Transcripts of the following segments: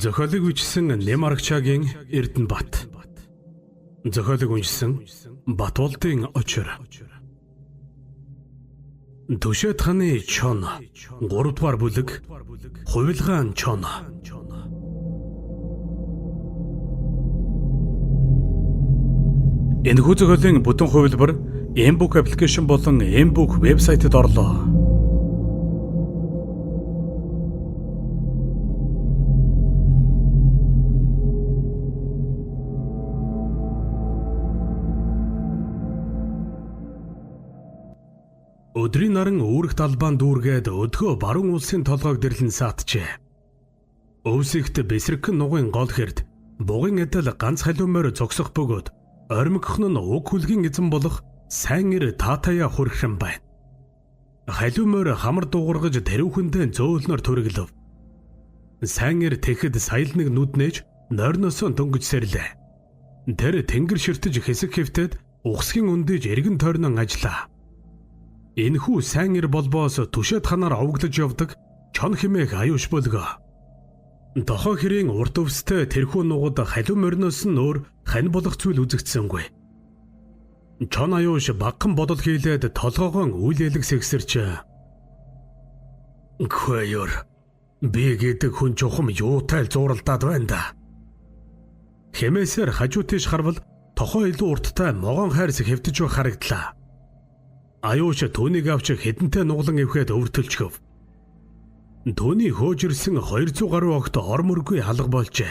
Зохиолыг бичсэн Нэмарагчаагийн Эрдэнэбат. Зохиолыг уншсан Батболдын Очор. Төшөөд ханы чон 3 дугаар бүлэг Хувилгаан чон. Энэхүү зохиолын бүтэн хувилбар Mbook аппликейшн болон Mbook вебсайтад орлоо. Өдрийн наран үүрэг талбаан дүүргээд өдгөө баруун улсын толгойг дэрлэн саатжээ. Өвсөгт бэсрэгхэн нугын гол хэрд бугын эдэл ганц халиумаар зогсох бөгөөд ойрмогхон нь уг хүлгийн эзэн болох сайн эр таатая хүрхэн байна. Халиумаар хамар дуугаргаж тэрүүхэндээ зөөлнөр түргэлв. Сайн эр тэгэхэд саял нэг нүднэж нойрносоо дөнгөж сэрлээ. Тэр тэнгэр ширтэж хэсэг хэвтээд ухсгийн өндөж эргэн тойрнон ажиллаа. Энэхүү сайн эр болбоос түшээд ханаар овоглож явдаг чон хэмээх аюуш бөлгөө. Дохоо хэрийн урд өвстэй тэрхүү нугад халиу морноос нь өөр хань болох зүйл үзэгдсэнгүй. Чон аюуш багхан бодол хийлээд толгоогоо үйл ялэг сэгсэрч "Хөөёр, би гэдэг хүн чухам юутай зууралдаад байна да." Хэмээсээр хажуу тийш харвал тохоо илүү урттай могоон хайрс хэвтэж байх харагдлаа. Аюуш түүнийг авч хэдэнтэй нуглан эвхэд өвөртөлчгөв. Түүний хөөжирсэн 200 гаруй огт ор мөргүй алга болжээ.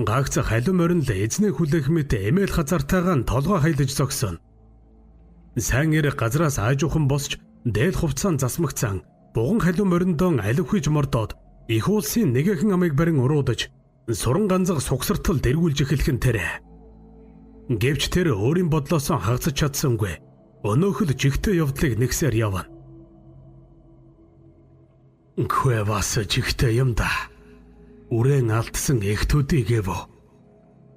Гагц халиу морин л эзнээ хүлээх мэт эмээл хазартайгаа толгой хайлаж зогсоно. Сайн эр газраас аажуухан босч дээд хувцаан засмагцаан буган халиу мориндон алив хийж мордоод их улсын нэгэхэн амыг барин уруудаж суран ганцаг сугсартал дэргүүлж эхэлхэн тэрэ. Гэвч тэр өөрийн бодлоос хагацж чадсангүй. Өнөөхөл жигтэй явдлыг нэгсээр явна. Хөөе бас жигтэй юм да. Үрэн алдсан эхтүүдийг гэвөө.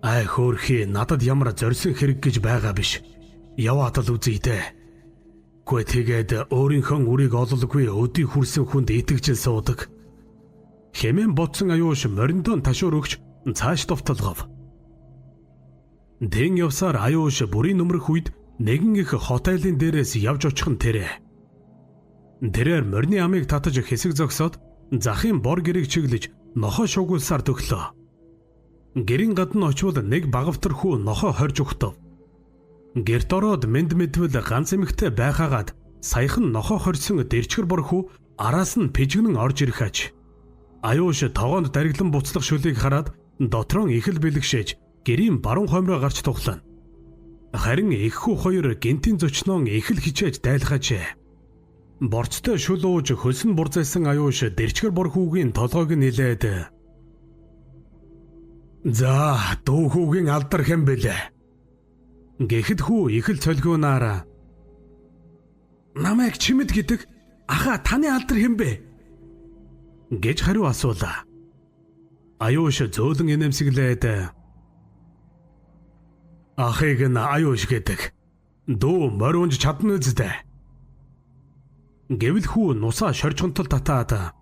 Ай хөөрхий надад ямар зорьсон хэрэг гэж байгаа биш. Яваад л үзье дээ. Гүй тэгээд өөрийнхөө үрийг ололгүй өдий хүрсэн хүнд итгэж суудаг. Хэмээн ботсон аюуш мориндон ташуур өгч цааш довтолгов. Дэн явсаар аюуш бүрийн нөмрөх үед нэгэн их хотелын дээрээс явж очихын тэрэ. Тэрээр морины амыг татаж хэсэг зогсоод захын бор гэрийг чиглэж нохоо шуугуулсаар төглөө. Гэрийн гадна очивол нэг багавтар хүү нохоо хорж өгтөв. Гэрт ороод мэд мэдвэл ганц эмэгтэй байхаагаад саяхан нохоо хорьсон дэрчгэр бор хүү араас нь пижгнэн орж ирэх аж. Аюуш тогоонд дариглан буцлах шүлийг хараад дотрон их л бэлгшээж гэрийн баруун хоймроо гарч тухлана. Харин их хүү хоёр гинтийн зочноо их л хичээж дайлгаажээ. Борцтой шүл ууж хөлсөн бурзайсан аюуш дэрчгэр бор хүүгийн толгойг нилээд "За, дүү хүүгийн алдар хэм бэлээ." Гэхэд хүү их л цолгионаар "Намайг чимэд гэдэг аха таны алдар хэм бэ?" гэж хариу асуулаа. Аюуш зөөлөн инээмсэглээд "Ахыг нь аюуш гэдэг. Дүү морь унж чадна үстэ." Гэвэл хүү нусаа шоржгонтол татаад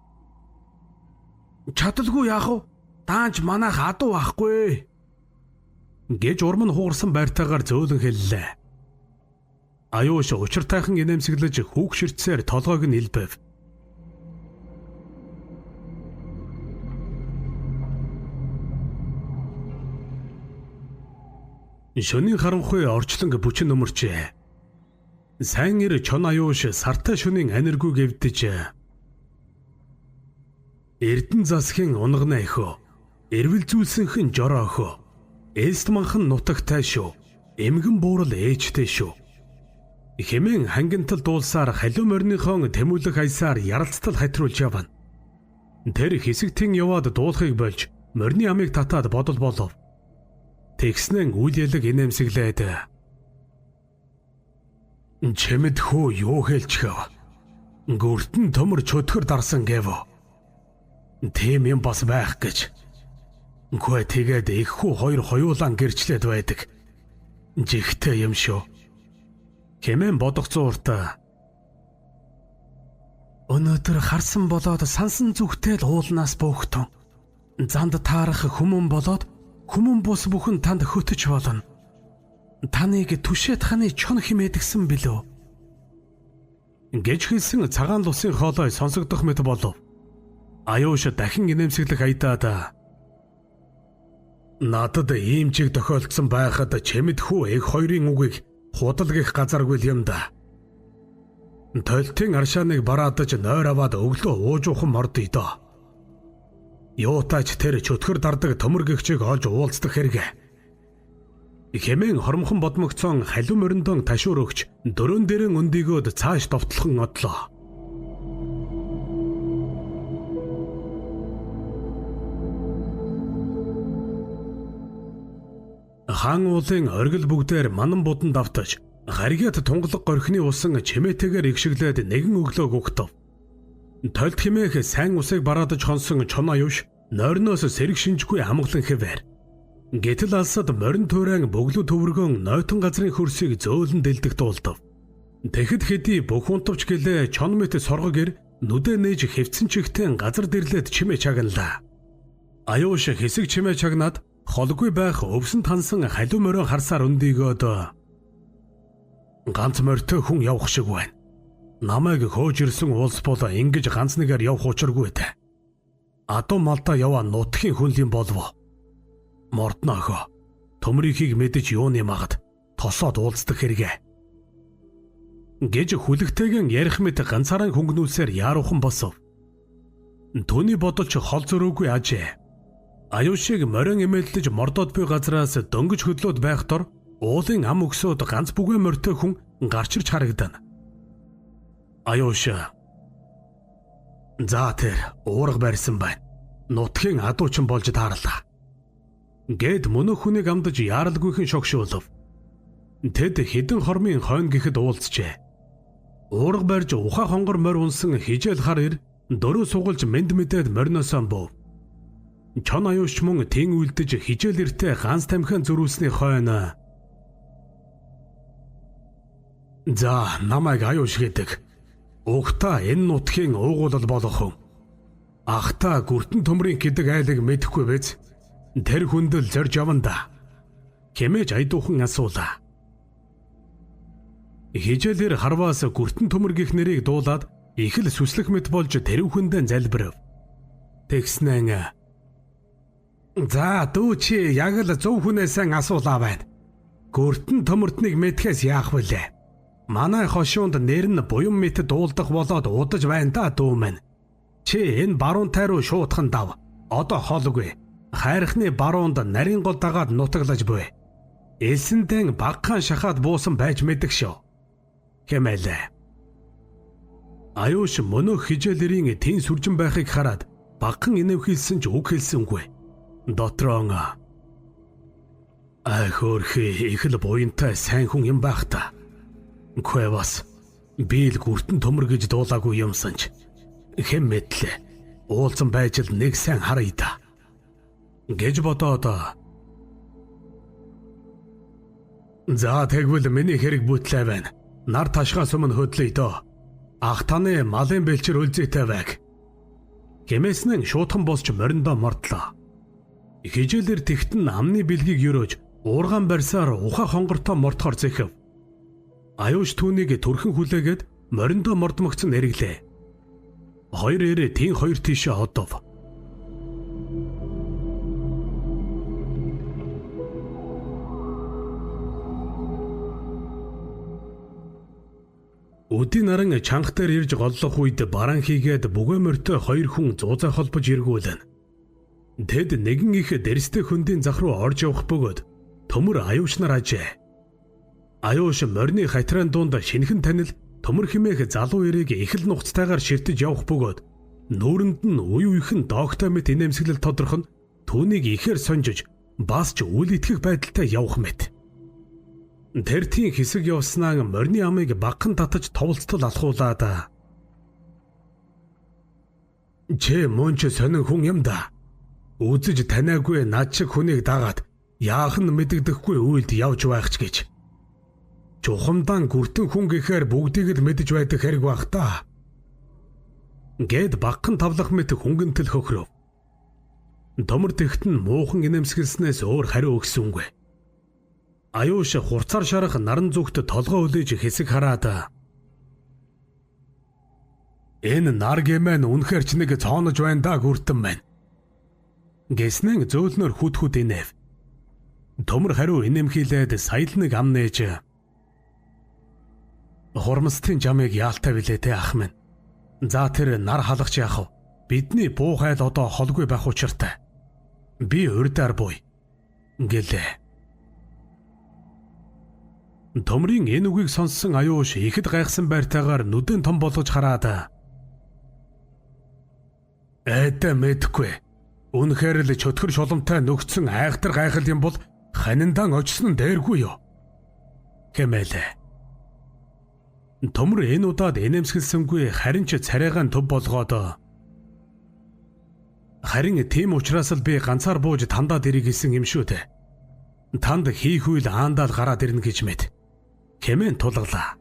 "Чадалгүй яах вэ? Даанч манайх адуу ахгүй." гэж урам нь хугарсан байртайгаар зөөлөн хэллээ. Аюуш учиртайхан инээмсэглэж хүүг ширтсээр толгойг нь илбэв. Шөнийн харанхуй орчлонг бүчин өмөрчээ. Сайн эр чон аюуш сартай шөнийн аниргүй гэвдэж "Эрдэн засгийн унгана эхөө, эрвэл зүйлсэнхэн жороо өхөө, ээлст манхан нутагтай шүү, эмгэн буурал ээжтэй шүү" хэмээн хангинтал дуулсаар халиу морныхон тэмүүлэх аясаар яралцтал хатруулж явна. Тэр хэсэгтэн яваад дуулахыг болж морины амыг татаад бодол болов. Тэгснэн үйл ялэг инээмсэглээд "Чимэд хүү юу хэлчихв? Гүртэн төмөр чөтгөр дарсан гэв. Тийм юм бас байх гэж. Гүй тэгээд их хүү хоёр хоёулаан гэрчлээд байдаг. Жигтэй юм шүү." Хэмээн бодох зууртаа "Өнөөдөр харсан болоод сансан зүгтэл уулнаас бөөхтөн. Занд таарах хүмүүн болоод хүмүүн бус бүхэн танд хөтөж болно. Таныг түшээд ханы чон химээдгсэн билүү? Гэж хэлсэн цагаан лусын хоолой сонсогдох мэт болов. Аюуш дахин инээмсэглэх айдаад надад ийм чиг тохиолдсон байхад чимэдхүү эх хоёрын үгийг худалгах газаргүй юм да. Толтын аршааныг бараадаж нойр аваад өглөө уужуухан мордъё доо. Юутаач тэр чөтгөр дардаг төмөр гэгчийг олж уулздаг хэрэг. Хэмээн хормхон бодмогцсон халиу мориндон ташуур өгч дөрөн дэрэн өндийгөөд цааш довтлохон одлоо. Хаан уулын оргил бүгдээр манан будан давтаж гаригят тунгалаг горхины усан чимээтэйгээр игшиглээд нэгэн өглөө гүгтв. Толд хэмээх сайн усыг бараадаж хонсон чон аюуш нойрноос сэрэг шинжгүй амгалан хэвээр. Гэтэл алсад морин туурайн бөглүү төвөргөн нойтон газрын хөрсийг зөөлөн дэлдэх дуулдав. Тэгэхэд хэдий бүх унтвч гэлээ чон мэт соргог ир нүдэ нээж хэвцэн чихтэй газар дэрлээд чимээ чагналаа. Аюуш хэсэг чимээ чагнаад холгүй байх өвсөн тансан халиу морин харсаар өндийгөөд ганц морьтой хүн явах шиг байна. Намайг хөөж ирсэн улс бол ингэж ганц нэгээр явах учиргүй дээ. Адуу малдаа яваа нутгийн хүнлийн болов. Морднохоо төмрийнхийг мэдэж юуны магад тосоод уулздаг хэрэгэ. Гэж хүлэгтэйгэн ярих мэт ганцаараа хөнгнүүлсээр яаруухан босов. Түүний бодолч хол зөрөөгүй ажээ. Аюушиг морин эмээлдэж мордоод буй газраас дөнгөж хөдлөөд байх дор уулын ам өгсөд ганц бүгэ морьтой хүн гарч ирж харагдана. Аюуш. За тэр уурга барьсан байна. Нутгийн адуучин болж таарлаа. Гэд мөнөх хүнийг амдаж яаралгүйхэн шогшуулв. Тэд хідэн хормын хойно гэхэд уулзжээ. Уурга барьж ухаа хонгор морь унсан хижээл хар ир дөрөв сугалж мэд мэдээд морноосоо бов. Чон аюуш мөн тэн үлдэж хижээл иртээ ганц тамхиан зөрүүлсний хойно. За намайг аюуш гэдэг. Угтаа энэ нутгийн уугуулал болох хүн. Ахта гүртэн төмрийн гэдэг айлыг мэдэхгүй биз? Тэр хүндэл зорж яванда. Хэмээж айдуухан асуулаа. Хижээлэр харваас гүртэн төмөр гих нэрийг дуулаад их л сүслэх мэт болж тэрв хүндэн залбирав. Тэгснэн за дүү чи яг л зөв хүнээсэн асуулаа байна. Гүртэн төмөртнийг мэдхээс яах вүлээ? Манай хошуунд нэр нь буян мэт дуулдах болоод удаж байна да дүү минь. Чи энэ баруунтай руу шуудхан дав. Одоо хоолгүй. Хайрхны баруунд нарийн гол дагаад нутаглаж буй. Элсэндэн багхан шахаад буусан байж мэдэх шүү. Хэмээлээ. Аюуш мөнөх хижээлэрийн тэн сүржин байхыг хараад багхан инэвхэлсэн ч үг хэлсэнгүй. Дотроон ай хөөрхи их л буянтай сайн хүн юм байх та. Квэвас би л гүртэн төмөр гэж дуулаагүй юмсан ч хэм мэдлээ. Уулзсан байж л нэг сайн харъя да. Гэж бодоод за тэгвэл миний хэрэг бүтлээ байна. Нар ташгаас өмнө хөдлөе дөө. Ах таны малын бэлчэр үлзээтэй байг. Гэмээснэн шуудхан босч мориндоо мордлоо. Хижээлэр тэгтэн амны бэлгийг өрөөж уургаан барьсаар ухаа хонгортой мортохоор зэхэв. Аюуш түүнийг төрхөн хүлээгээд мориндоо мордмогцсон эрэглээ. Хоёр эрэ тэн хоёр тийшээ одов. Өдийн наран чанга дээр ирж голлох үед бараан хийгээд бүгэ морьтой хоёр хүн зуузаа холбож эргүүлэн. Тэд нэгэн их дэрстэй хөндийн зах руу орж явах бөгөөд төмөр аюуш нар ажээ. Аюуш морины хатраан дунд шинхэн танил төмөр химээх залуу эрийг их л нухацтайгаар ширтэж явах бөгөөд нүүрэнд нь үе үехэн доогтой мэт инээмсэглэл тодорхон түүнийг ихээр сонжиж бас ч үл итгэх байдалтай явах мэт. Тэр тийм хэсэг явснаа морины амыг багхан татаж товлцтол алхуулаад чи мөн ч сонин хүн юм да. Үзэж таниагүй над шиг хүнийг дагаад яах нь мэдэгдэхгүй үйлд явж байх ч гэж. Чухамдан гүртэн хүн гэхээр бүгдийг л мэдэж байдаг хэрэг байх та. Гэд багхан тавлах мэт хүнгэнтэл хөхрөв. Төмөр тэгт нь муухан инэмсгэлснээс өөр хариу өгсөнгүй. Аюуш хурцаар шарах наран зүгт толгой үлээж хэсэг хараад энэ нар гэмэн үнэхээр ч нэг цоонож байна да гүртэн байна. Гэснэн зөөлнөр хүд инэв. Төмөр хариу инэмхийлээд саял нэг ам нээж хормостын жамыг яалтай билээ те ах минь. За тэр нар халахч яах вэ? Бидний буу хайл одоо холгүй байх учиртай. Би урдаар буй гэлээ. Төмрийн энэ үгийг сонссон аюуш ихэд гайхсан байртайгаар нүдэн том болгож хараад эдэ мэдгүй. Үнэхээр л чөтгөр шуламтай нөгцсөн айхтар гайхал юм бол ханиндан очсон нь дээргүй юу? Хэмээлээ. Төмөр энэ удаад инэмсгэлсэнгүй харин ч царайгаан төв болгоод харин тийм учраас л би ганцаар бууж тандаад ирэх гэсэн юм шүү дээ. Танд хийх үйл аандаа л гараад ирнэ гэж мэд. Хэмээн тулглаа.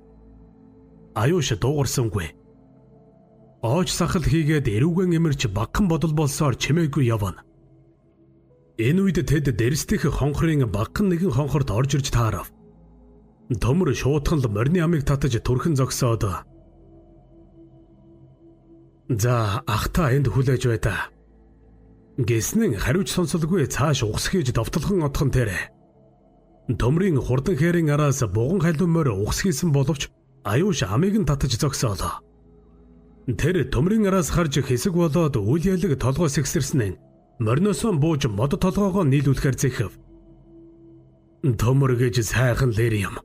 Аюуш дуугарсангүй. Оож сахал хийгээд эрүүгэн эмэрч багхан бодол болсоор чимээгүй явна. Энэ үед тэд дэрстих хонхрын багхан нэгэн хонхорт орж ирж таарав. Төмөр шуудхан л морины амыг татаж түрхэн зогсоод за ахта энд хүлээж бай та гэснэн хариуч сонсолгүй цааш угс хийж довтлохын отхон тэрэ. Төмрийн хурдан хээрийн араас буган халуумаар угс хийсэн боловч аюуш амыг нь татаж зогсоолоо. Тэр төмрийн араас харж хэсэг болоод үйл ялэг толгой сэгсэрснэн мориноос бууж мод толгоогоо нийлүүлэхээр зэхэв. Төмөр гэж сайхан лэр юм.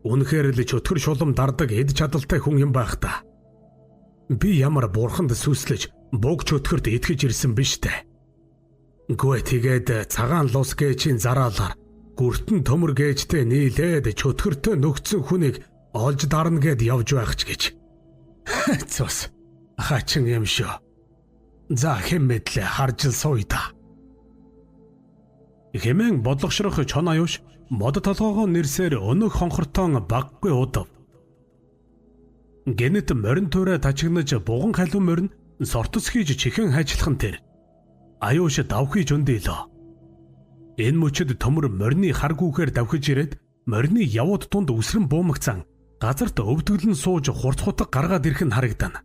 Үнэхээр л чөтгөр шулам дардаг эд чадалтай хүн юм байх та. Би ямар бурханд сүслэж буг чөтгөрт итгэж ирсэн биш дээ. Гүй тэгээд цагаан лус гээчийн зараалаар гүртэн төмөр гээжтэй нийлээд чөтгөртөө нөгцсөн хүнийг олж дарна гэд явж байх ч гэж. Цус хачин юм шүү. За хэм мэдлээ харж л сууя та. Хэмээн бодлогошрох чон аюуш мод толгоогоо нэрсээр өнөг хонхортон баггүй удав. Гэнэт морин туурай тачигнаж буган халуун морин сортос хийж чихэн хайчлах нь тэр. Аюуш давхиж өндөлөө. Энэ мөчөд төмөр морины хар гүүхээр давхиж ирээд морины явууд тунд үсрэн буумагцсан газарт өвдгөлн сууж хурц хутга гаргаад ирэх нь харагдана.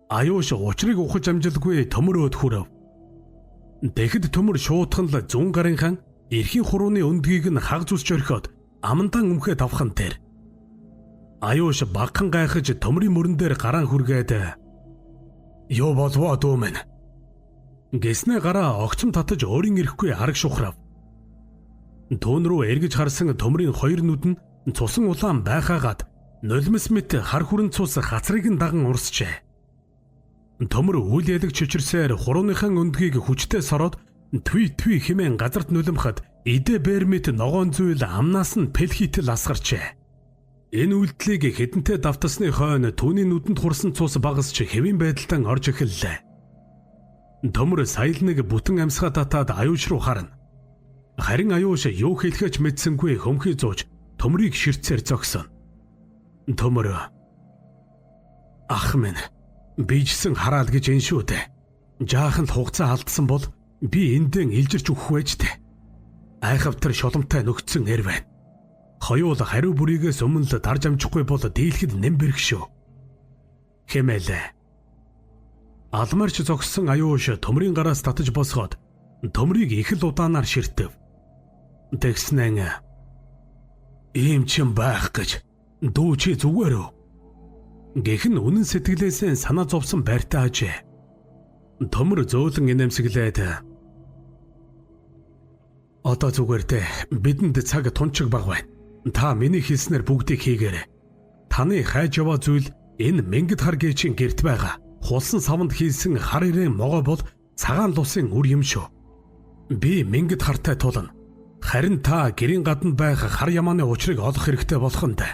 Аюуш учрыг ухаж амжилгүй төмөр өд хүрв. Тэгэхэд төмөр шуудхан л зүүн гарынхан эрхийн хурууны өндгийг нь хаг зүсч орхиод амандан өмхөө тавхан тэр. Аюуш багхан гайхаж төмрийн мөрөн дээр гараан хүргээд "Юу болвоо дүүмэн?" гэснэ гараа огцом татаж өөрийн ирэхгүй арга шухрав. Түүн рүү эргэж харсан төмрийн хоёр нүд нь цусан улаан байхаагаад нулимс мэт хар хүрэн цус хацрыг нь даган урсжээ. Төмөр үйл ялэг чичирсээр хурууныхан өндгийг хүчтэй сороод тви хэмээн газарт нулимхад идэ бэрмит ногоон зүйл амнаас нь пэлхитэл асгарчээ. Энэ үйлдэлийг хэдэнтэй давтасны хойно түүний нүдэнд хурсан цус багасч хэвийн байдалтай орж эхэллээ. Төмөр саял нэг бүтэн амьсгаа татаад аюуш руу харна. Харин аюуш юу хэлэхэж мэдсэнгүй хөмхий зууж төмрийг ширтсээр зогсоно. Төмөр "Ах минь, bijсэн хараал гэж энэ шүү дээ. Жаахан л хугацаа алдсан бол би эндэн илжирч өгөх байж дээ. Айхавтар шуламтай нөгцсөн эр байна. Хоёул хариу бүрийгээс өмнө л дарж амжихгүй бол дийлхэд нэм бэрх шүү." хэмээлээ. Алмарч зогссон аюуш төмрийн гараас татаж босгоод төмрийг их л удаанаар ширтэв. Тэгснэн "Ийм ч юм байх гэж дүү чи зүгээр үү?" гэх нь үнэн сэтгэлээсээ санаа зовсон байртай ажээ. Төмөр зөөлөн инэмсэглээд "Одоо зүгээр дээ, бидэнд цаг тунчиг баг байна. Та миний хэлснээр бүгдийг хийгээрэй. Таны хайж яваа зүйл энэ мэнгид хар гээчийн гэрт байгаа хулсан савнд хийсэн хар ирээн могоо бол цагаан лусын үр юм шүү. Би мэнгид хартай тулна. Харин та гэрийн гадна байх хар ямааны учрыг олох хэрэгтэй болох нь дээ."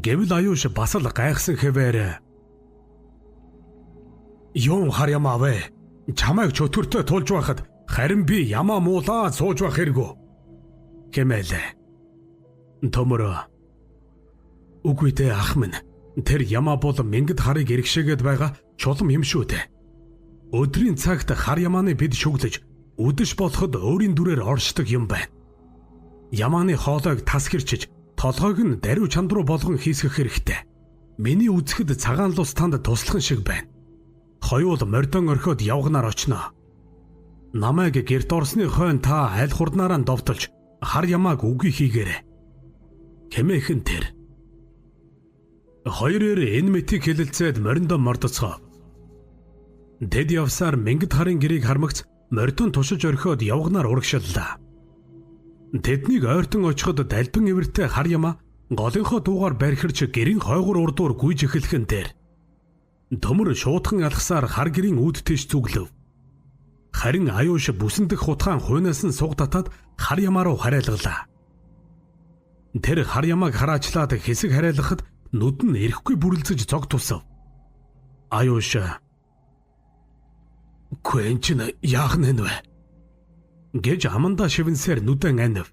Гэвл аюуш бас л гайхсан хэвээр "Юу хар ямаа вэ? Чамайг чөтгөртөө тулж байхад харин би ямаа муулаа сууж байх хэрэггүй" хэмээлээ. Төмөр "Үгүй дээ ах минь, тэр ямаа бол мэнгид харыг иргэшээгээд байгаа чулам юм шүү дээ. Өдрийн цагт хар ямааны бид шүглэж үдэш болоход өөрийн дүрээр оршдог юм байна. Ямааны хоолойг тас хэрчиж толгойг нь даруй чанд руу болгон хийсгэх хэрэгтэй. Миний үзэхэд цагаан лус танд туслах шиг байна. Хоёул мордон орхиод явганаар очноо. Намайг гэрт орсны хойно та аль хурднаараа довтолж хар ямааг үгүй хийгээрэй. Хэмээхэн тэр. Хоёроор энэ мэтийг хэлэлцээд мориндоо мордоцгоо. Дэд явсаар Мэнгэт харын гэрийг хармагц мордон тушиж орхиод явганаар урагшиллаа. Тэднийг ойртон очиход далбан эвэртэй хар ямаа голынхоо дуугаар барьхирч гэрийн хойгуур урдуур гүйж эхэлхэн дээр. Төмөр шуудхан алхсаар хар гэрийн үүд тийш зүглөв. Харин аюуш бүсэн дэх хутгаан хуйнаас нь суг татаад хар ямаа руу харайлглаа. Тэр хар ямааг хараачлаад хэсэг харайлахад нүд нь эрэхгүй бүрлцэж зог тусав. Аюуш "Гүн яах нь вэ?" гэж амандаа шивнсээр нүдэн анив.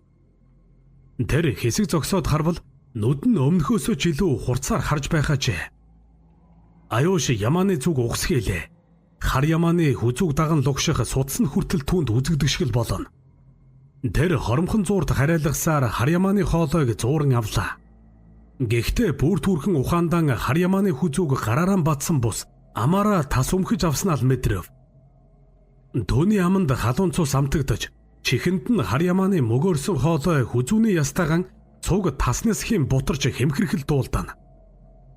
Тэр хэсэг зогсоод харвал нүд нь өмнөхөөсөө ч илүү хурцаар харж байхажээ. Аюуш ямааны зүг угсхийлээ. Хар ямааны хүзүүг даган лугших судсан хүртэл түүнд үзэгдэг шиг болно. Тэр хоромхон зуурд харайлгасаар хар ямааны хоолойг зууран авлаа. Гэхдээ бүр түрхэн ухаандан хар ямааны хүзүүг гараараа батсан бус амаараа тас өмхөж авснаа л мэдрэв. Төвний аманд халуун цус амтагдаж чихэнд нь хар ямааны мөгөөрсөн хоолой хүзүүний ястайгаан цуг таснаас хэм бутарч хэмхэрхэл дуулдана.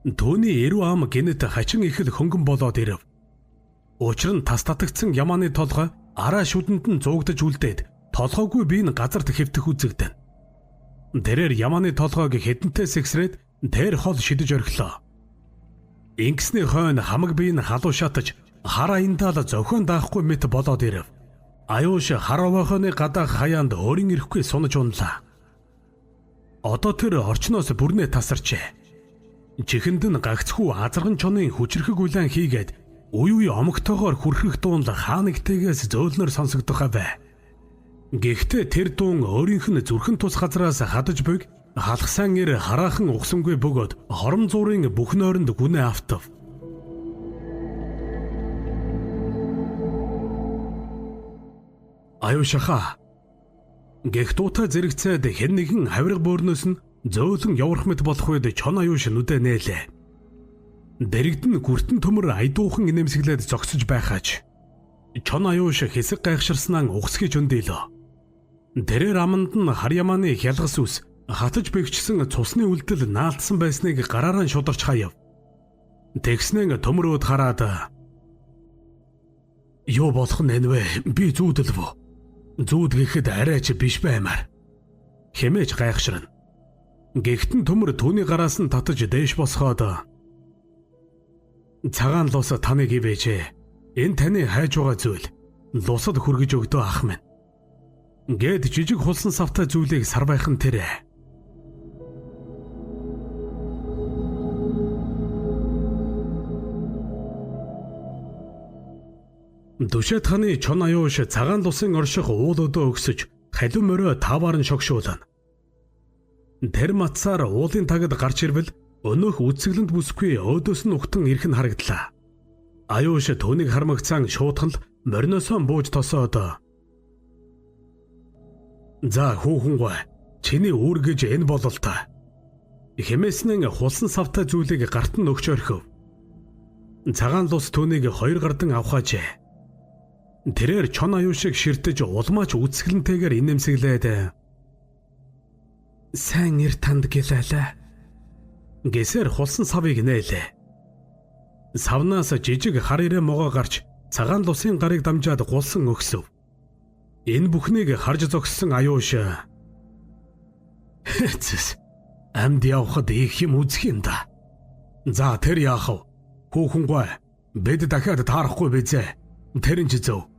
Төвний эрүү ам гинэт хачин ихэл хөнгөн болоод ирэв. Учир нь тас татагдсан ямааны толгой араа шүдэнд нь зуугдаж үлдээд толгойгүй бие нь газарт хэвтэх үзэгдэн. Тэрээр ямааны толгойг хэдэнтэй сэгсрээд тэр хол шидэж орхилоо. Ингэсний хойно хамаг бие нь халуу шатаж хар аяндаал зохион даахгүй мэт болоод ирэв. Аюуш хар овоохоны гадаах хаяанд өөрийн ирэхгүй сунаж унлаа. Одоо тэр орчноос бүрнээ тасарчээ. Чихэнд нь гагцхүү азарган чонын хүчрхэг улаан хийгээд үе омогтойгоор хүрхэх дуун хаа нэгтэйгээс зөөлнөр сонсогдох авэ. Гэхдээ тэр дуун өөрийнх нь зүрхэн тус газраас хадаж буйг халахсан ир хараахан угсамгүй бөгөөд хором зуурын бүх нойронд гүнээ автав. Аюушаха гэх дуутай зэрэгцээд хэн нэгэн хавирга бөөрнөөс нь зөөлөн яврах мэт болох үед чон аюуш нүдэ нээлээ. Дэрэгдэн гүртэн төмөр айдуухан инэмсэглээд зогсож байхаач чон аюуш хэсэг гайхширснаа угсгийж өндийлөө. Тэрээр аманд нь хар ямааны хялгас үс хатаж бэгчсэн цусны үлдэл наалтсан байсныг гараараа шударч хаяв. Тэгснээ төмрөөд хараад "Юу болох нь вэ? Би зүүдэлв. Зүүд гэхэд арайч биш баймаар" хэмээж гайхширна. Гэхдээ төмөр түүний гараас нь татаж дээш босгоод "Цагаан лус таныг ивэжээ. Энэ таны хайж байгаа зүйл. Лусад хүргэж өгдөө ах минь" гэд жижиг хулсан савтай зүйлийг сар байхан тэрэ. Дүшэт ханы чон аюуш цагаан лусын орших уул өдөө өгсөж халиу морой таваар нь шогшуулна. Тэр матсаар уулын тагд гарч ирвэл өнөөх үсгэлэнд бүсгүй өөдөөс нь ухтан ирэх нь харагдлаа. Аюуш түүнийг хармагцаан шуудхан л мориноосоо бууж тосоод "За хүүхэнгүй чиний үүр гэж энэ болол та" хэмээснэн хулсан савтай зүйлийг гарт нь өгч орхив. Цагаан лус түүнийг хоёр гардан авахаажээ. Тэрээр чон аюушиг ширтэж улмаач үсгэлэнтэйгээр инэмсэглээд "Сайн ир танд гэлээлээ" гэсээр хулсан савыг нээлээ. Савнаас жижиг хар ирэ могоо гарч цагаан лусын гарыг дамжаад гулсан өгсөв. Энэ бүхнийг харж зогссон аюуш "Хэцэс амьд явхад их юм үзэх юм да. За тэр яах вэ? Хүүхэнгүй бид дахиад таарахгүй бизээ. Тэр нь ч зөв"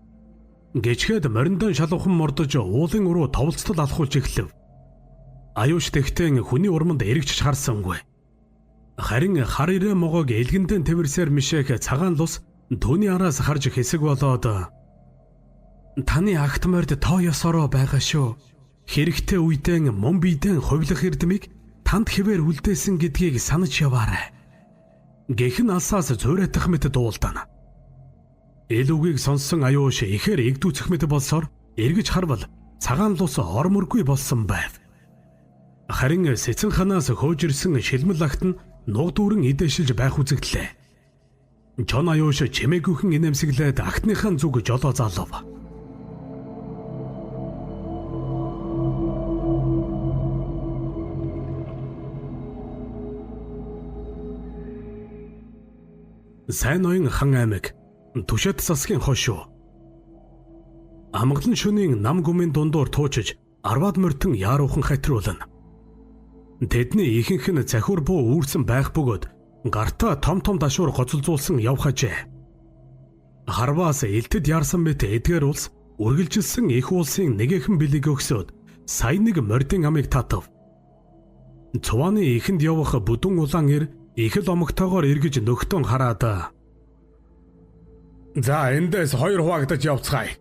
гэчгээд мориндон шалуухан мордож уулын уруу товлцтол алхуулж эхлэв. Аюуш тэгтэн хүний урманд эргэж харсангүй. Харин хар ирэ могоог элгэндэн тэрсээр мишээх цагаан лус түүний араас харж хэсэг болоод "Таны агт морд тоо ёсороо байгаа шүү. Хэрэгтэй үедээ мөн бидэн хувилах эрдмийг танд хэвээр үлдээсэн гэдгийг санаж яваарай" гэхэн алсаас зөөрэтэх мэт дуулдана. Элүүгийг сонссон аюуш ихээр игдүүцэх мэт болсоор эргэж харвал цагаан лус ормөргүй болсон байв. Харин сэцэн ханаас хөөгжирсэн шилмэл лагт нь нуг дүүрэн идээшилж байх үзэгдлээ. Чон аюуш чимээгүйхэн инээмсэглээд агтныхаа зүг жолоо залав. Сайн ноён хан аймаг Түшэт засгийн хошуу. Амгалан шөнийн нам гүмийн дундуур туучиж арваад морьтон яаруухан хатруулна. Тэдний ихэнх нь захиур буу үүрсэн байх бөгөөд гартаа том том дашуур гоцолзуулсан явхажээ. Харваас элтэд яарсан мэт эдгээр улс үргэлжилсэн их улсын нэгэхэн бэлэг өгсөд сая нэг морьдын амыг татав. Цувааны ихэнд явах бүдүүн улаан эр их л омогтойгоор эргэж нөхтөн хараад "За эндээс 2 хуваагдаж явцгаая"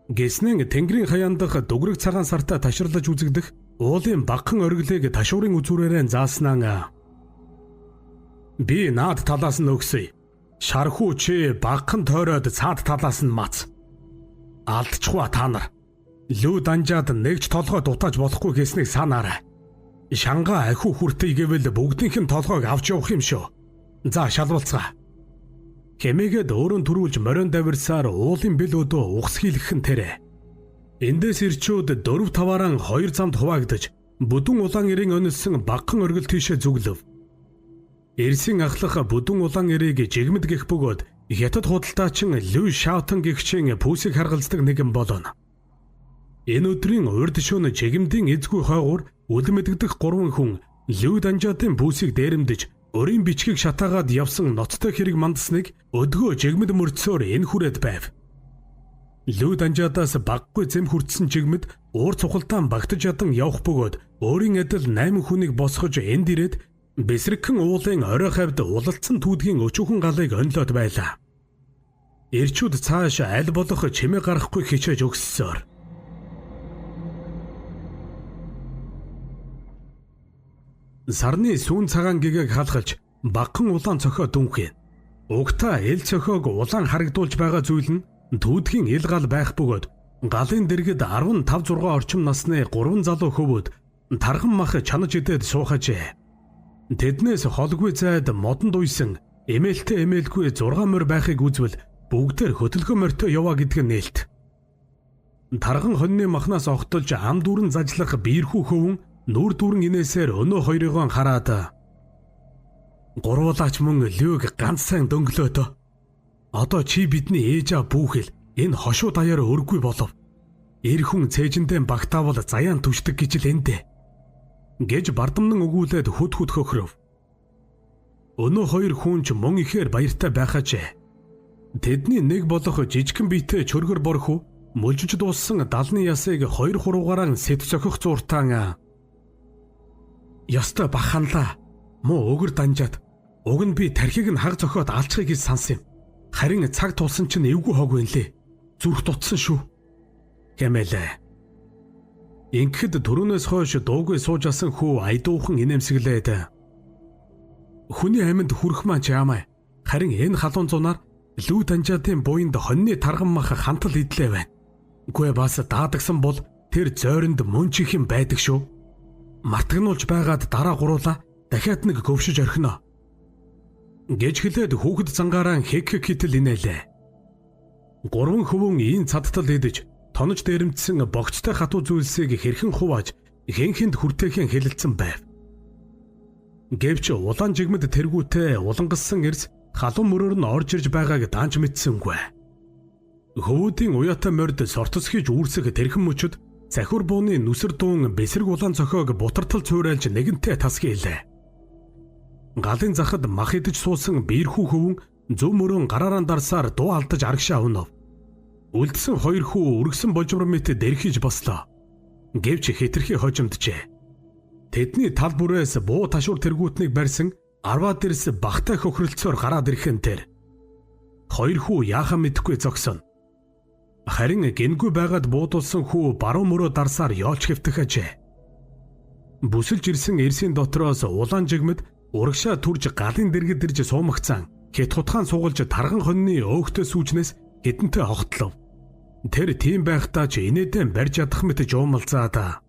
гэснэн тэнгэрийн хаяан дахь дугрэг цагаан сартаа таширлаж үзэгдэх уулын багхан оргилыг ташуурын үзүүрээрээ зааснаа. "Би наад талаас нь өгсөе. Шархуу чи багхан тойроод цаад талаас нь мац. Алдчихва та нар. Лүү данжаад нэгж толгой дутааж болохгүй гэснийг санаарай. Шанга ахиу хүртэй гэвэл бүгдийнх нь толгойг авч явах юм шүү. За шалбалцгаа." Хэмээгээд өөрөнд төрүүлж морион давирсаар уулын бэл өдөө ухсхийлгхэн тэрэ. Эндээс ирчүүд 4-5-аараа 2 замд хуваагдаж бүдүүн улаан эрийн өнөлсөн багхан оргил тийшээ зүглэв. Эрсийн ахлах бүдүүн улаан эрийг жигмэд гэх бөгөөд хятад худалдаачин Лүү Шаутан гэгчийн пүүсийг харгалздаг нэгэн болно. Энэ өдрийн урд шөнө жигмдийн эзгүй хойгуур үлмэдэгдэх 3 хүн Лүү Данжаатын пүүсийг дээрэмдэж өрийн бичгийг шатаагаад явсан ноцтой хэрэг мандасныг өдгөө жигмэд мөрцөөр энэ хүрээд байв. Лүү Данжаадаас баггүй зэм хүртсэн жигмэд уур цухалтаан багтаж ядан явах бөгөөд өөрийн адил 8 хүнийг босгож энд ирээд бэсрэгхэн уулын орой хавьд улалцсан түүдгийн өчүүхэн галыг онлоод байлаа. Ирчүүд цааш аль болох чимээ гарахгүй хичээж өгссөөр. Сарны сүүн цагаан гэгээг халахж багхан улаан цохоо дүнхээ. Угтаа эл цохоог улаан харагдуулж байгаа зүйл нь түүдгийн ил гал байх бөгөөд галын дэргэд 15-6 орчим насны 3 залуу хөвөд тархан мах чанаж идээд суухажээ. Тэднээс холгүй зайд модонд уйсан эмээлтэй эмээлгүй 6 морь байхыг үзвэл бүгдээр хөтөлгөө морьтой яваа гэдэг нь нээлт. Тархан хоньны махнаас огтолж ам дүүрэн зажлах биерхүү хөвөн нүүр дүүрэн инээсээр өнөө хоёрыгоо хараад "Гурвуулаач мөн Лүүг ганц сайн дөнгөлөөдөө. Одоо чи бидний ээжаа бүүхэл энэ хошуу даяар өргүй болов. Эр хүн цээжиндээ багтаавал заяан түшдэг гэж л эндэ" гэж бардамнан өгүүлээд хөд хөхрөв. Өнөө хоёр хүн ч мөн ихээр баяртай байхажээ. Тэдний нэг болох жижигхэн биетэй чөргөр борхуу мөлжиж дууссан далны ясыг 2-3-аараа сэт зохих зууртаан "Ёстой баханлаа. Муу өгөр данжаад уг нь би тархийг нь хаг зохиод алчхыг гэж сансан юм. Харин цаг тулсан чинь эвгүй хоогүй нэлээ. Зүрх дутсан шүү" гэмэлээ. Ингэхэд төрөнөөс хойш дуугүй сууж асан хүү айдуухан инээмсэглээд "Хүний амьд хүрэх маань ч яамай. Харин энэ халуун зунаар Лүү Данжаатын буйнд хоньны тарган мах хантал идлээ байна. Үгүй бас даадагсан бол тэр зойронд мөн чих юм байдаг шүү. Мартагнуулж байгаад дараа гуруула дахиад нэг гөвшиж орхино" гэж хэлээд хүүхэд зангаараа хэг хитэл инээлээ. 3 хөвөн ийн цадтал идэж тонож дээрэмдсэн богцтой хатуу зүйлсийг хэрхэн хувааж хэнхэнд хүртэхийн хэлэлцэн байв. Гэвч улаан жигмэд тэргүүтээ улангассан эрс халуун мөрөөр нь орж ирж байгааг даанч мэдсэнгүй. Хөвүүдийн уяатай морьд сортос хийж үүрсэх тэрхэн мөчөд захиур бууны нүсэр дуун бэсрэг улаан цохоог бутартал цуурайлж нэгэнтээ тасгийлээ. Галын захад мах идэж суусан биерхүү хөвөн зөв мөрөн гараараа дарсаар дуу алдаж арагшаа өнөв. Үлдсэн 2 хүү өргсөн божимор мэт дэрхиж бослоо. Гэвч хэтэрхий хожимджээ. Тэдний тал бүрээс буу ташуур тэргүүтнийг барьсан арваа дэрс багтай хөхрөлцөөр гараад ирэхэн тэр 2 хүү яахан мэдэхгүй зогсоно. Харин гингүй байгаад буудулсан хүү баруун мөрөө дарсаар ёолч хэвтэх ажээ. Бүсэлж ирсэн эрсийн дотроос улаан жигмэд урагшаа түрж галын дэргэд ирж суумагцсан Хэт хутгаан суугалж тарган хоньны өөхтө сүүжнээс хэдэнтэй хогтлов. Тэр тийм байхдаа ч инээдэн барьж ядах мэт жуумалзаад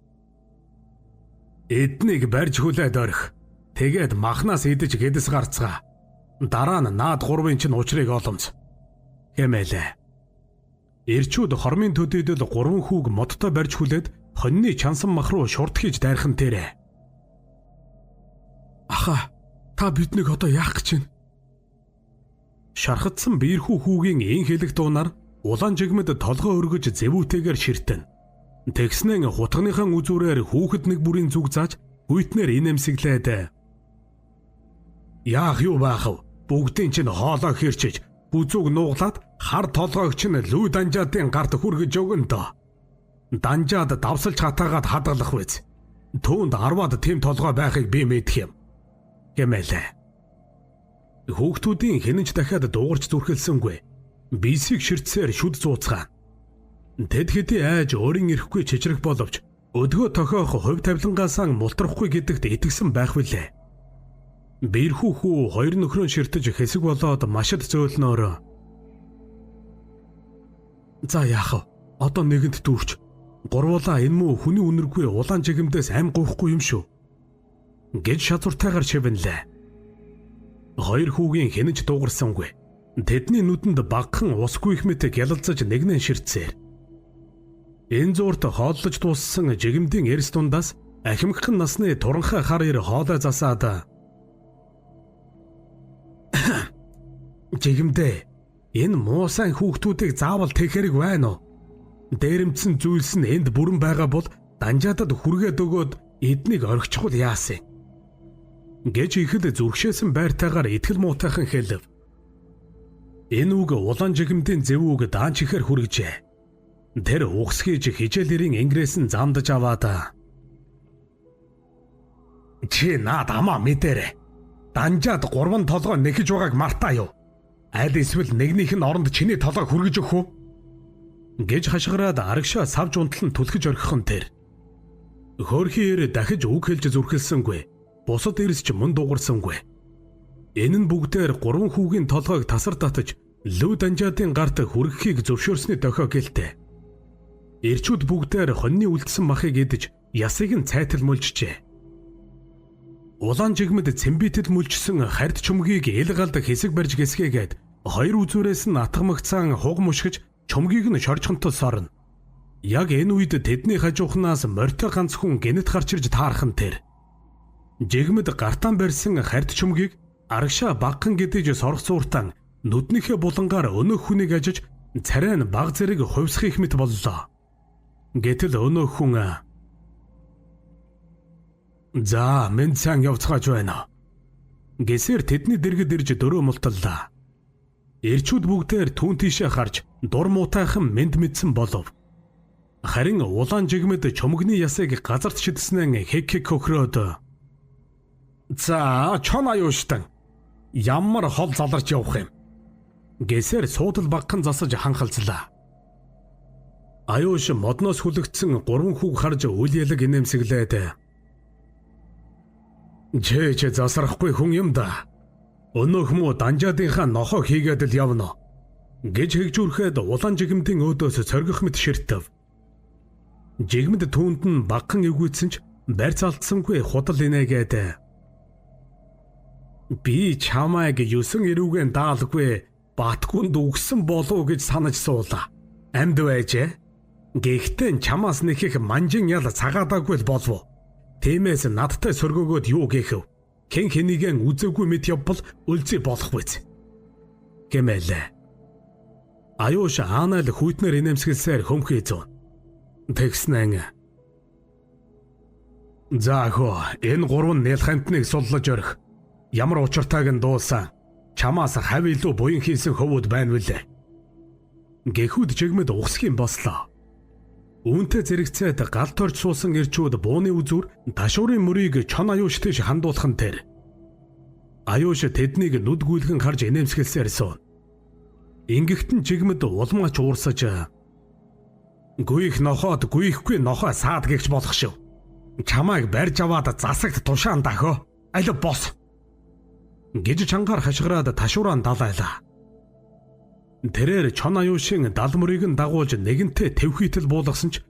эднийг барьж хүлээд орих. Тэгээд махнаас идэж гэдэс гарцгаа. Дараа нь наад гурвын чинь учрыг оломц хэмээлээ. Ирчүүд хормын төдийдэл гурван хүүг модтой барьж хүлээд хоньны чансан мах руу шурд хийж дайрхан тэрэ. Аха, та биднийг одоо яах гэж байна? Шархатсан биерхүү хүүгийн ин хэлэх дуунаар улаан жигмэд толгой өргөж зэвүүтэйгээр ширтэн. Тэгснэн хутганыхаа үзүүрээр хүүхэд нэг бүрийн зүг зааж хүйтнэр инэмсэглээд. Яах юу байх вэ? Бүгдийн чинь хоолоо хэрчиж, бүзүүг нууглаад хар толгойг чинь лүү данжаадын гарт хүргэж өгөн дөө. Данжаад давсалж хатаагаад хадгалах биз. Түүнд 10-аад тийм толгой байхыг би мэдэх юм. Гэмээлээ. Хүүхдүүдийн хинэнч дахиад дуугарч зүрхэлсэнгүй. Бисийг ширтсээр шүд зууцгаан. Тэд хэдий айж өөрийн ирэхгүй чичрэх боловч өдгөө тохиох хувь тавилангаасаа мултрахгүй гэдэгт итгэсэн байх билээ. Биерхүү хүү хоёр нөхрөө ширтэж хэсэг болоод машид зөөлнөөрөө. За яах вэ? Одоо нэгэнд дүүрч. Гурвуулаа энэ муу хүний үнэргүй улаан жигэмдээс ам гоохгүй юм шүү. Гэж шазуртайгаар шивэнлээ. Хоёр хүүгийн хинэж дуугарсангүй. Тэдний нүдэнд багхан усгүй их мэт гялалзаж нэгнэн ширтсээр. Энэ зуурт хооллож дууссан жигэмдийн эрс дундаас ахимгхан насны туранхай хар ир хоолой засаад. Жигэмдээ, энэ муу сайн хүүхдүүдийг заавал тэхэрэг байна уу? Дээрэмдсэн зүйлс нь энд бүрэн байгаа бол данжаадад хүргээд өгөөд эднийг орхичихвол яасан? Гэж ихэд зүрхшээсэн байртайгаар итгэл муутайхан хэлв. Энэ үг улаан жигэмдийн зэвүүг даанч ихээр хүргэжээ. Тэр угсгийж хижээлэрийн ингрээс нь замдаж аваад. Чи наад амаа мэдэрэ. Данжаад 3 толгой нэхэж байгааг мартаа юу? Аль эсвэл нэгнийх нь оронд чиний толгой хүргэж өгөх үү? Гэж хашгираад арагшаа савж унтлан түлхэж орхихон тэр. Хөөрхиөр дахиж үг хэлж зүрхэлсэнгүй. Бусад эрс ч мөн дуурсангүй. Энэ нь бүгдээр 3 хүүгийн толгойг тасар татаж лүү данжаадын гарт хүргэхийг зөвшөөрсний дохио гэлтэй. Ирчүүд бүгдээр хоньны үлдсэн махыг идэж ясыг нь цайтал мөлжжээ. Улаан жигмэд цэмбитэл мөлжсөн хард чумгийг ил галд хэсэг барьж гэсгээгээд хоёр үзүүрээс нь атгамагцаан хуг мушгиж чумгийг нь шоржхонтол сорно. Яг энэ үед тэдний хажуухнаас морьтой ганц хүн гэнэт гарч ирж таархан тэр. Жигмэд гартаан барьсан хард чумгийг арагшаа багхан гэдэж сорох зууртан нүднийхээ булангаар өнөөх хүнийг ажиж царай нь баг зэрэг хувьсхийх мэт боллоо. Гэтэл өнөөх хүн за минь сайн явцгааж байна. Гэсээр тэдний дэргэд ирж дөрөө мулталлаа. Ирчүүд бүгдээр түүн тийшээ харж дур муутайхан мэд мэдсэн болов. Харин улаан жигмэд чумгны ясыг газарт шидснэн хэг хөхрөөд. За чонаа юу штан. Ямар хол заларч явах юм. Гэсээр суудал багхан засаж ханхалцлаа. Аюуш модноос хүлэгдсэн 3 хүүг харж үл ялэг инээмсэглээд. Жээч засрахгүй хүн юм да. Өнөөх муу данжаадынхаа нохоо хийгээд л явна. Гэж хэгжүүрхэд улаан жигэмдийн өөдөөс цоргих мэт ширтэв. Жигмэд түүнд нь багхан эвгүйцэн ч барьц алдсангүй худал инээгээд. Би чамайг 9 эрүүгэн даалгүй батгүнд үгсэн болов гэж санаж суулаа. Амьд байжээ. Гэхдээ чамаас нэхэх манжин ял цагаадаагүй л болов. Тиймээс надтай сөргөөгөөд юу гээхв? Хэн хэнийгэн үзээгүй мэт явбал үлзий болох биз. Гэмээлээ. Аюуш аанал хүйтнэр инэмсгэлсээр хөмхий зүүн. Тэгснэн. Заахо энэ 3 нэл хамтныг суллаж орих. Ямар учиртайг нь дуусан. Чамаас хав илүү буян хийсэн хөвүүд байна вүлээ. Гэхүүд жигмэд ухсхийн бослоо. Үүнтэй зэрэгцээд галт орж суусан ирчүүд бууны үзүүр ташуурын мөрийг чон аюуш тийш хандуулхан тэр. Аюуш тэднийг нүд гүйлгэн харж инээмсгэлсээр суун. Ингэхтэн жигмэд улмаач уурсаж гүйх нохоод гүйхгүй нохоо саад гэгч болох шив. Чамайг барьж аваад засагт тушаан дахөө. Аль бос. гэж чангаар хашгираад ташуураа далайлаа. Тэрээр чон аюушийн дал мөрийг нь дагуулж нэгэнтээ твхийтэл буулгасан ч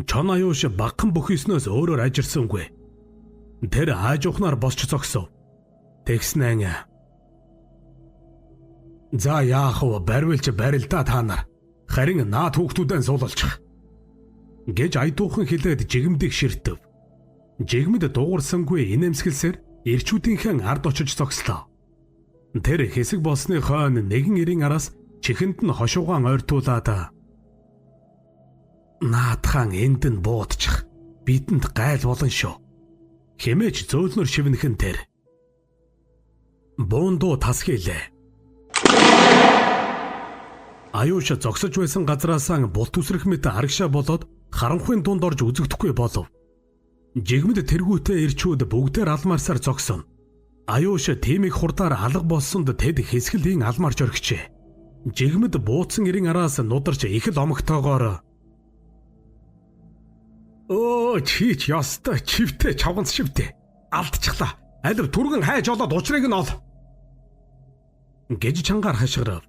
чон аюуш багхан бүхийснөөс өөрөөр ажирсангүй. Тэр аажуухнаар босч зогсов. Тэгснэн за яах вэ, барилж барилдаа та нар. Харин наад хүүхдүүдэн суулалчих гэж айдуухан хэлээд жигмдийг ширтэв. Жигмэд дуугарсангүй инээмсэглсээр ирчүүдийнхэн ард очиж зогслоо. Тэр хэсэг болсны хойно нэгэн эрийн араас чихэнд нь хошуугаан ойртуулаад наадхан энд нь буудчих, бидэнд gaйл болон шүү хэмээж зөөлнөр шивнэхэн тэр. Буундуу тас хийлээ. Аюуш зогсож байсан газраасаа булт үсрэх мэт арагшаа болоод харанхуйн дунд орж үзэгдэхгүй болов. Жигмэд тэргүүтээ ирчүүд бүгдээр алмаарсаар зогсон. Аюуш тиймийг хурдаар алга болсонд тэд хэсгэлийн алмаарч орхижээ. Жигмэд буудсан эрийн араас нударч их л омогтойгоор чич ёстой чивтэ чавганц шивтэ алдчихлаа. Алив түргэн хайж олоод учрыг нь ол гэж чангаар хашгирав.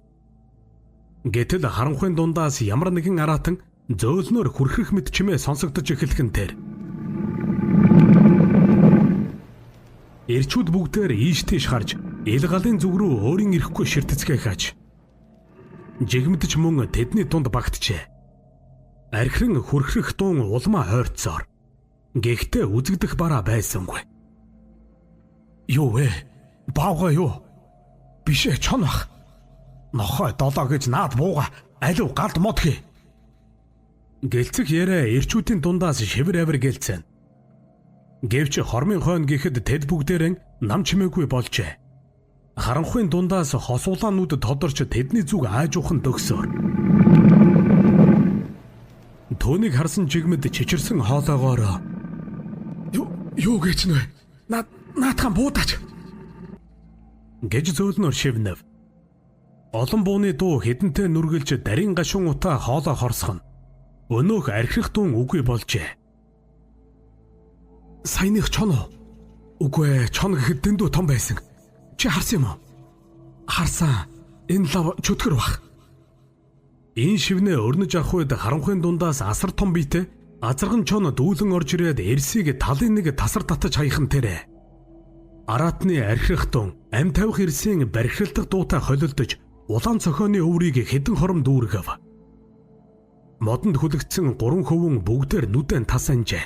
Гэтэл харанхуйн дундаас ямар нэгэн араатан зөөлнөр хүрхрэх мэт чимээ сонсогдож эхэлхэн тэр. Ирчүүд бүгдээр ийш тийш харж ил галын зүг рүү өөрийн ирэхгүй ширтэцгээ хааж. Жигмэд ч мөн тэдний дунд багтжээ. Архиран хүрхрэх дуун улмаа хойрцоор. Гэхдээ үзэгдэх бараа байсангүй. Юу вэ? Баага юу? Бишээ чон бах. Нохой долоо гэж наад бууга алив галд модхи. Гэлцэх яриа ирчүүдийн дундаас шивэр авир гэлцэн. Гэвч хормын хойно гэхэд тэд бүгдээрэн нам чимээгүй болжээ. Харанхуйн дундаас хосуулаанууд тодорч тэдний зүг аажуухан дөгсөөр. Төөнийг харсан жигмэд чичирсэн хоолоогоор юу гэж нэ? Наадхан буудаач гэж зөөлнөр шивнэв. Олон бууны дуу хэдэнтэй нүргэлж дарийн гашуун утаа хоолоо хорсгоно. Өнөөх архирах дуун үгүй болжээ. Саяных чон уу? Үгүй чон гэхэд дэндүү том байсан. Чи харсан юм уу? Харсан. Энэ лав чөтгөр бах. Энэ шивнээ өрнөж авах үед харанхуйн дундаас асар том биетэй азарган чон дүүлэн орж ирээд эрсийг талын нэг тасар татаж хаяхан тэрэ. Араатны архирах дуун ам тавих эрсийн бархиралдах дуутай холилдож улаан цохооны өврийг хэдэн хором дүүргэв. Модонд хүлэгдсэн 3 хөвөн бүгдээр нүдэн тас анжээ.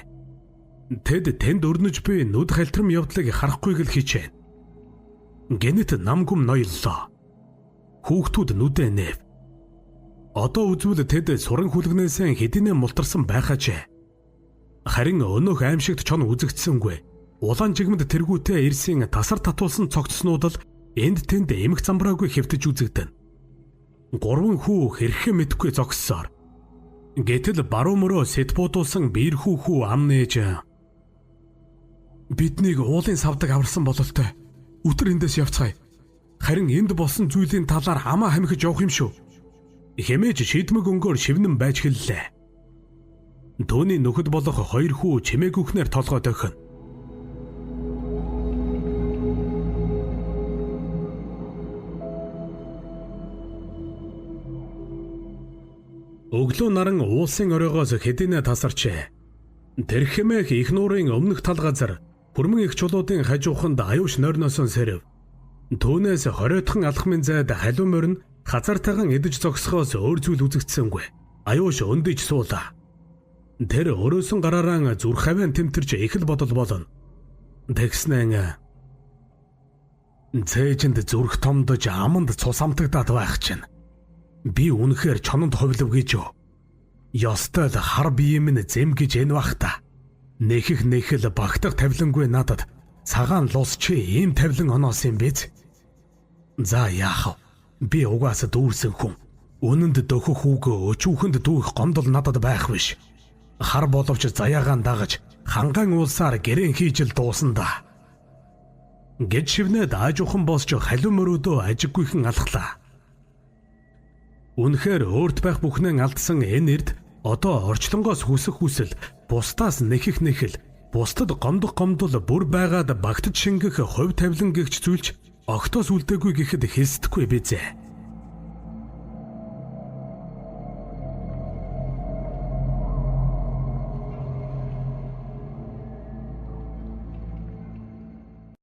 Тэд тэнд өрнөж буй нүд халтрам явдлыг харахгүйг л хичээн. Гэнэт намгүм ноёллоо. Хүүхдүүд нүдэн нээв. Одоо үзвэл тэд суран хүлгнээсээ хэдийнэ мултарсан байхажээ. Харин өнөөх аимшигт чон үзэгдсэнгүй. Улаан жигмэд тэргүүтээ ирсийн тасар татуулсан цогцснууд л энд тэнд эмх замбраагүй хэвтэж үзэгдэн. 3 хүү хэрхэн мэдхгүй зогссоор. Гэтэл баруун мөрөө сэт буудуулсан биер хүү ам нээж биднийг уулын савдаг аварсан бололтой. Өтөр эндээс явцгаая. Харин энд болсон зүйлийн талаар хамаа хамхиж явах юм шүү. Хэмээж шийдмэг өнгөөр шивнэн байж хэллээ. Төөний нөхөд болох 2 хүү чимээгүйхнээр толгой дохино. Өглөө наран уулсын оройгоос хэдийнэ тасарчээ. Тэр хэмээх их нуурын өмнөх тал газар хүрмэн их чулуудын хажууханд аюуш нойрносон сэрэв. Түүнээс хориотхон алхмын зайд халуун морин хазартайхан идэж зогсохоос өөр зүйл үзэгдсэнгүй. Аюуш өндөж суулаа. Тэр өрөөсөн гараараа зүрх хавийн тэмтэрч их л бодол болно. Тэгснэн цээжинд зүрх томдож аманд цус амтагдаад байх чинь. Би үнэхээр чононд ховлов гэж юу? Ёстой л хар бие минь зэм гэж энэ бах та. Нэхэл багтах тавилангүй надад цагаан лус чи ийм тавилан оноос юм биз? За яах вэ? Би угаасаа дүүрсэн хүн. Үнэнд дөхөх үгөө өчүүхэнд дүүх гомдол надад байх биш. Хар боловч заяагаан дагаж хангаан уулсаар гэрэн хийж л дуусан да. Гэт шивнээд аажуухан босч халуун мөрөөдөө ажиггүйхэн алхлаа. Үнэхээр өөрт байх бүхнээ алдсан энэ эрд одоо орчлонгоос хүсэх хүсэл бусдаас нэхэл бусдад гомдол бүр байгаад багтж шингэх хувь тавилан гэгч зүйлч Огтоос үлдээгүй гэхэд хэлсдэхгүй бизээ.